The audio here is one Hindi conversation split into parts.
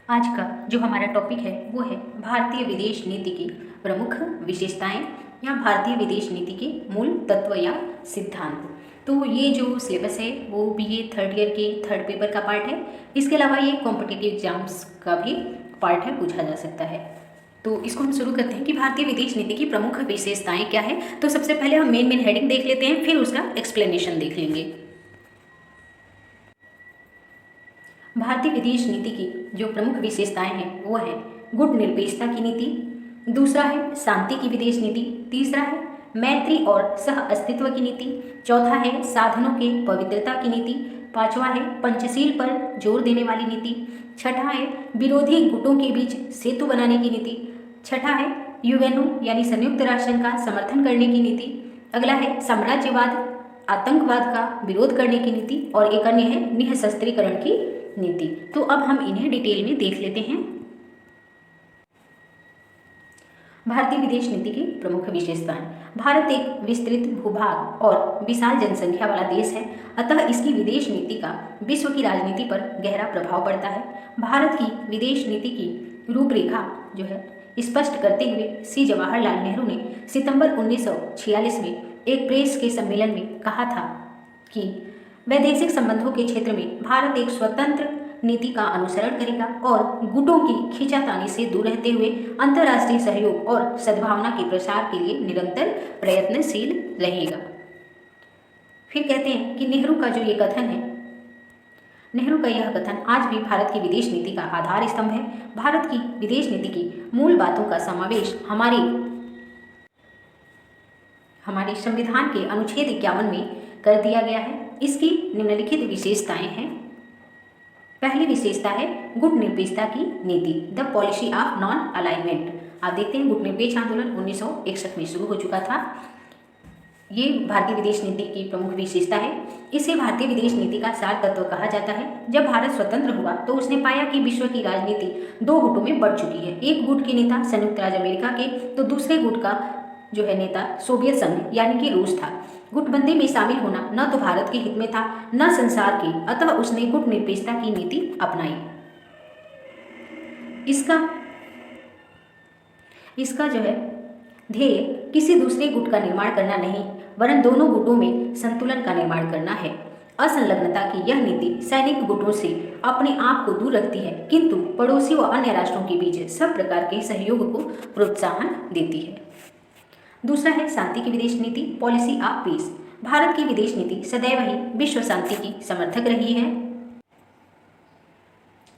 आज का जो हमारा टॉपिक है वो है भारतीय विदेश नीति की प्रमुख विशेषताएं या भारतीय विदेश नीति के मूल तत्व या सिद्धांत। तो ये जो सिलेबस है वो बीए थर्ड ईयर के थर्ड पेपर का पार्ट है। इसके अलावा ये कॉम्पिटिटिव एग्जाम्स का भी पार्ट है, पूछा जा सकता है। तो इसको हम शुरू करते हैं कि भारतीय विदेश नीति की प्रमुख विशेषताएं क्या है। तो सबसे पहले हम मेन हेडिंग देख लेते हैं, फिर उसका एक्सप्लेनेशन देख लेंगे। भारतीय विदेश नीति की जो प्रमुख विशेषताएं हैं वो है गुटनिरपेक्षता की नीति, दूसरा है शांति की विदेश नीति, तीसरा है मैत्री और सह अस्तित्व की नीति, चौथा है साधनों के पवित्रता की नीति, पांचवा है पंचशील पर जोर देने वाली नीति, छठा है विरोधी गुटों के बीच सेतु बनाने की नीति, छठा है यूएनओ यानी संयुक्त राष्ट्र संघ का समर्थन करने की नीति, अगला है साम्राज्यवाद आतंकवाद का विरोध करने की नीति और एक अन्य है निःशस्त्रीकरण की नीति। तो अब हम इन्हें डिटेल में देख लेते हैं। भारतीय विदेश नीति की प्रमुख विशेषताएं। भारत एक विस्तृत भूभाग और विशाल जनसंख्या वाला देश है, अतः इसकी विदेश नीति का विश्व की राजनीति पर गहरा प्रभाव पड़ता है। भारत की विदेश नीति की रूपरेखा जो है स्पष्ट करते हुए सी जवाहरलाल नेहरू ने सितंबर 1946 में एक प्रेस के सम्मेलन में कहा था कि वैदेशिक संबंधों के क्षेत्र में भारत एक स्वतंत्र नीति का अनुसरण करेगा और गुटों की खींचातानी से दूर रहते हुए अंतर्राष्ट्रीय सहयोग और सद्भावना के प्रसार के लिए निरंतर प्रयत्नशील रहेगा। फिर कहते हैं कि नेहरू का जो ये कथन है, नेहरू का यह कथन आज भी भारत की विदेश नीति का आधार स्तंभ है। भारत की विदेश नीति की मूल बातों का समावेश हमारे संविधान के अनुच्छेद 51 में कर दिया गया है। इसकी निम्नलिखित विशेषताएं हैं। पहली विशेषता है गुटनिरपेक्षता की नीति, the policy of non alignment. आप देखते हैं गुटनिरपेक्ष आंदोलन 1961 में शुरू हो चुका था। ये भारतीय विदेश नीति की प्रमुख विशेषता है। इसे भारतीय विदेश नीति का सार तत्व कहा जाता है। जब भारत स्वतंत्र हुआ तो उसने पाया कि विश्व की राजनीति दो गुटों में बढ़ चुकी है। एक गुट के नेता संयुक्त राज्य अमेरिका के, तो दूसरे गुट का जो है नेता सोवियत संघ यानी कि रूस था। गुटबंदी में शामिल होना न तो भारत के हित में था न संसार के, अतः उसने गुटनिरपेक्षता की नीति अपनाई। इसका जो है ध्येय किसी दूसरे गुट का निर्माण करना नहीं, वरन दोनों गुटों में संतुलन का निर्माण करना है। असंलग्नता की यह नीति सैनिक गुटों से अपने आप को दूर रखती है, किंतु पड़ोसी व अन्य राष्ट्रों के बीच सब प्रकार के सहयोग को प्रोत्साहन देती है। दूसरा है शांति की विदेश नीति, पॉलिसी ऑफ पीस। भारत की विदेश नीति सदैव ही विश्व शांति की समर्थक रही है।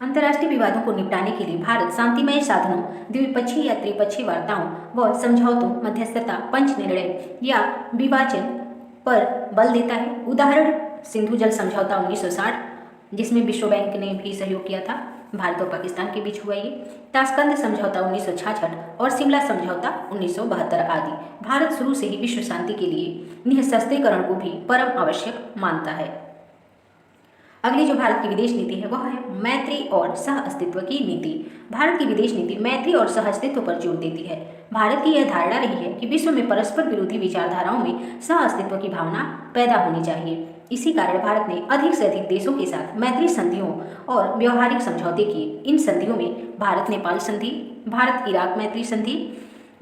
अंतर्राष्ट्रीय विवादों को निपटाने के लिए भारत शांतिमय साधनों, द्विपक्षीय या त्रिपक्षीय वार्ताओं व समझौतों, मध्यस्थता, पंच निर्णय या विभाजन पर बल देता है। उदाहरण सिंधु जल समझौता 1960, जिसमें विश्व बैंक ने भी सहयोग किया था, भारत और पाकिस्तान के बीच हुआ ये। ताशकंद समझौता 1966 और शिमला समझौता 1972 आदि। भारत शुरू से ही विश्व शांति के लिए निःशस्त्रीकरण को भी परम आवश्यक मानता है। अगली जो भारत की विदेश नीति है वह है मैत्री और सह अस्तित्व की नीति। भारत की विदेश नीति मैत्री और सह अस्तित्व पर जोर देती है। भारत की यह धारणा रही है कि विश्व में परस्पर विरोधी विचारधाराओं में सह अस्तित्व की भावना पैदा होनी चाहिए। इसी कारण भारत ने अधिक से अधिक देशों के साथ मैत्री संधियों और व्यवहारिक समझौते किए। इन संधियों में भारत नेपाल संधि, भारत इराक मैत्री संधि,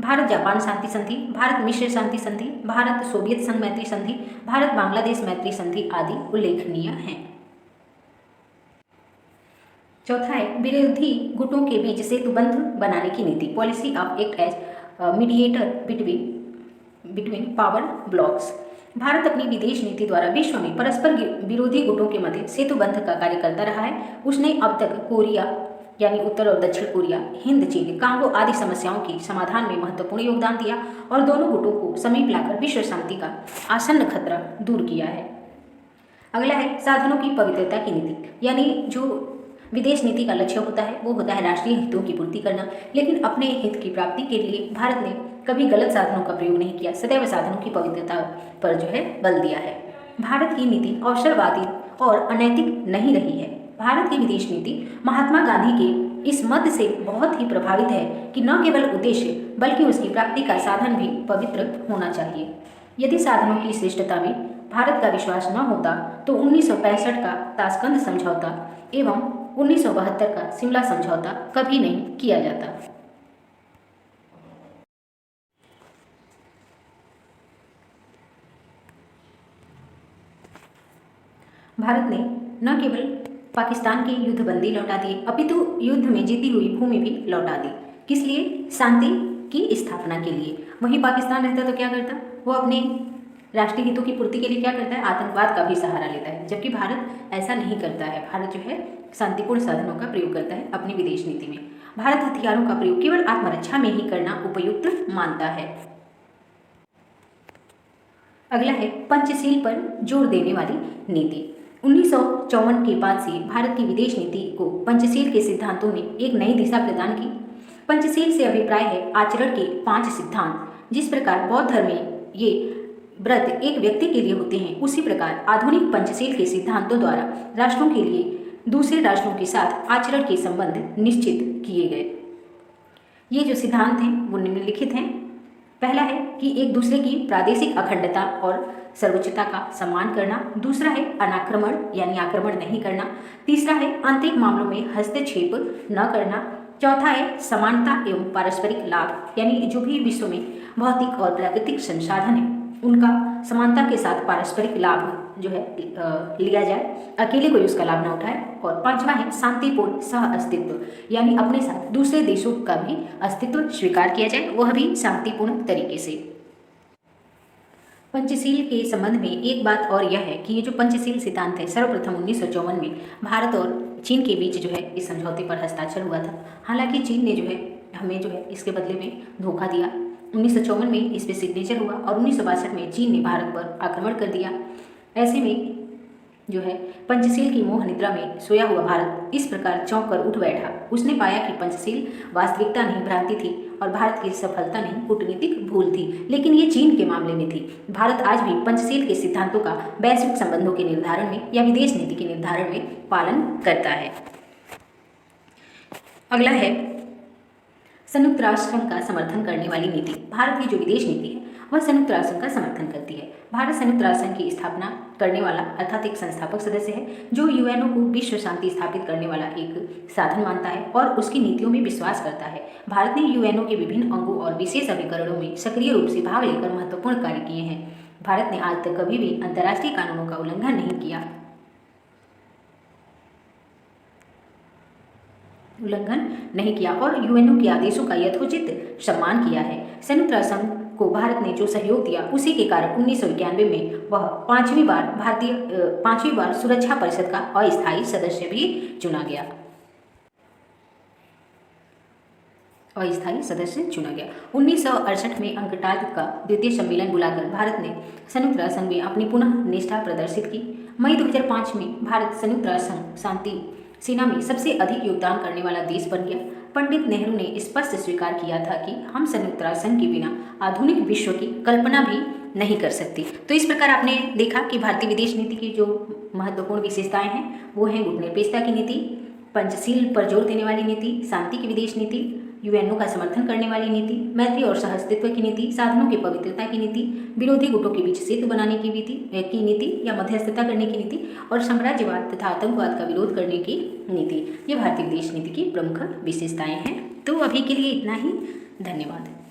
भारत जापान शांति संधि, भारत मिस्र शांति संधि, भारत सोवियत संघ मैत्री संधि, भारत बांग्लादेश मैत्री संधि आदि उल्लेखनीय हैं। चौथा है विरोधी गुटों के बीच सेतुबंध बनाने की नीति, policy of act as mediator between power blocs. Bharat अपनी विदेश नीति द्वारा विश्व में परस्पर विरोधी गुटों के मध्य सेतुबंध का कार्य करता रहा है। उसने अब तक कोरिया यानी उत्तर और दक्षिण कोरिया, हिंद, चीन, कांगो आदि समस्याओं के समाधान में महत्वपूर्ण योगदान दिया और दोनों गुटों को समीप लाकर विश्व शांति का आसन्न खतरा दूर किया है। अगला है साधनों की पवित्रता की नीति, यानी जो विदेश नीति का लक्ष्य होता है वो होता है राष्ट्रीय हितों की पूर्ति करना, लेकिन अपने हित की प्राप्ति के लिए भारत ने कभी गलत साधनों का प्रयोग नहीं किया, सदैव साधनों की पवित्रता पर जो है बल दिया है। भारत की नीति अवसरवादी और अनैतिक नहीं रही है। भारत की विदेश नीति महात्मा गांधी के इस मत से बहुत ही प्रभावित है कि न केवल उद्देश्य बल्कि उसकी प्राप्ति का साधन भी पवित्र होना चाहिए। यदि साधनों की श्रेष्ठता में भारत का विश्वास न होता तो 1965 का ताशकंद समझौता एवं 1972 का शिमला समझौता कभी नहीं किया जाता। भारत ने न केवल पाकिस्तान की युद्धबंदी लौटा दी, अपितु युद्ध में जीती हुई भूमि भी लौटा दी। किस लिए? शांति की स्थापना के लिए। वहीं पाकिस्तान रहता तो क्या करता? वो अपने राष्ट्रीय हितों की पूर्ति के लिए क्या करता है? आतंकवाद का भी सहारा लेता है, जबकि भारत ऐसा नहीं करता है। भारत जो है शांतिपूर्ण साधनों का प्रयोग करता है अपनी विदेश नीति में। भारत हथियारों का प्रयोग केवल आत्मरक्षा में ही करना उपयुक्त मानता है। अगला है पंचशील पर जोर देने वाली नीति। 1954 के बाद से भारत की विदेश नीति को पंचशील के सिद्धांतों ने एक नई दिशा प्रदान की। पंचशील से अभिप्राय है आचरण के 5 सिद्धांत। जिस प्रकार बौद्ध धर्म में ये व्रत एक व्यक्ति के लिए होते हैं, उसी प्रकार आधुनिक पंचशील के सिद्धांतों द्वारा राष्ट्रों के लिए दूसरे राष्ट्रों के साथ आचरण के संबंध निश्चित किए गए। ये जो सिद्धांत हैं वो निम्नलिखित हैं। पहला है कि एक दूसरे की प्रादेशिक अखंडता और सर्वोच्चता का सम्मान करना। दूसरा है अनाक्रमण यानी आक्रमण नहीं करना। तीसरा है आंतरिक मामलों में हस्तक्षेप न करना। चौथा है समानता एवं पारस्परिक लाभ, यानी जो भी विश्व में भौतिक और प्राकृतिक संसाधन है उनका समानता के साथ पारस्परिक लाभ जो है लिया जाए, अकेले कोई उसका लाभ न उठाए। और पांचवा है शांतिपूर्ण सह अस्तित्व, यानी अपने साथ दूसरे देशों का भी अस्तित्व स्वीकार किया जाए, वह भी शांतिपूर्ण तरीके से। पंचशील के संबंध में एक बात और यह है कि ये जो पंचशील सिद्धांत है सर्वप्रथम 1954 में भारत और चीन के बीच जो है इस समझौते पर हस्ताक्षर हुआ था। हालांकि चीन ने जो है हमें जो है इसके बदले में धोखा दिया। 1954 में इस पर सिग्नेचर हुआ और 1962 में चीन ने भारत पर आक्रमण कर दिया। ऐसे में जो है पंचशील की मोह निद्रा में सोया हुआ भारत इस प्रकार चौंक कर उठ बैठा। उसने पाया कि पंचशील वास्तविकता नहीं भ्रांति थी और भारत की सफलता नहीं कूटनीतिक भूल थी। लेकिन ये चीन के मामले में थी। भारत आज भी पंचशील के सिद्धांतों का वैश्विक संबंधों के निर्धारण में या विदेश नीति के निर्धारण में पालन करता है। अगला है संयुक्त राष्ट्र संघ का समर्थन करने वाली नीति। भारत की जो विदेश नीति है वह संयुक्त राष्ट्र संघ का समर्थन करती है। भारत संयुक्त राष्ट्र संघ की स्थापना करने वाला अर्थात एक संस्थापक सदस्य है जो यूएनओ को विश्व शांति स्थापित करने वाला एक साधन मानता है और उसकी नीतियों में विश्वास करता है। भारत ने यूएनओ के विभिन्न अंगों और विशेष अभिकरणों में सक्रिय रूप से भाग लेकर महत्वपूर्ण कार्य किए हैं। भारत ने आज तक कभी भी अंतर्राष्ट्रीय कानूनों का उल्लंघन नहीं किया और यूएनओ के आदेशों का यथोचित सम्मान किया है। संयुक्त राष्ट्र संघ को भारत ने जो सहयोग दिया उसी के कारण 1991 में वह पांचवी बार सुरक्षा परिषद का अस्थायी सदस्य भी चुना गया। 1968 में अंकटाड का द्वितीय सम्मेलन बुलाकर भारत ने संयुक्त राष्ट्र संघ में अपनी पुनः निष्ठा प्रदर्शित की। मई 2005 में भारत संयुक्त राष्ट्र संघ शांति सेना में सबसे अधिक योगदान करने वाला देश बन गया। पंडित नेहरू ने स्पष्ट स्वीकार किया था कि हम संयुक्त राष्ट्र संघ के बिना आधुनिक विश्व की कल्पना भी नहीं कर सकते। तो इस प्रकार आपने देखा कि भारतीय विदेश नीति की जो महत्वपूर्ण विशेषताएं हैं वो हैं गुटनिरपेक्षता की नीति, पंचशील पर जोर देने वाली नीति, शांति की विदेश नीति, यूएनओ का समर्थन करने वाली नीति, मैत्री और सहअस्तित्व की नीति, साधनों की पवित्रता की नीति, विरोधी गुटों के बीच सेतु बनाने की नीति या मध्यस्थता करने की नीति और साम्राज्यवाद तथा आतंकवाद का विरोध करने की नीति। ये भारतीय विदेश नीति की प्रमुख विशेषताएं हैं। तो अभी के लिए इतना ही। धन्यवाद।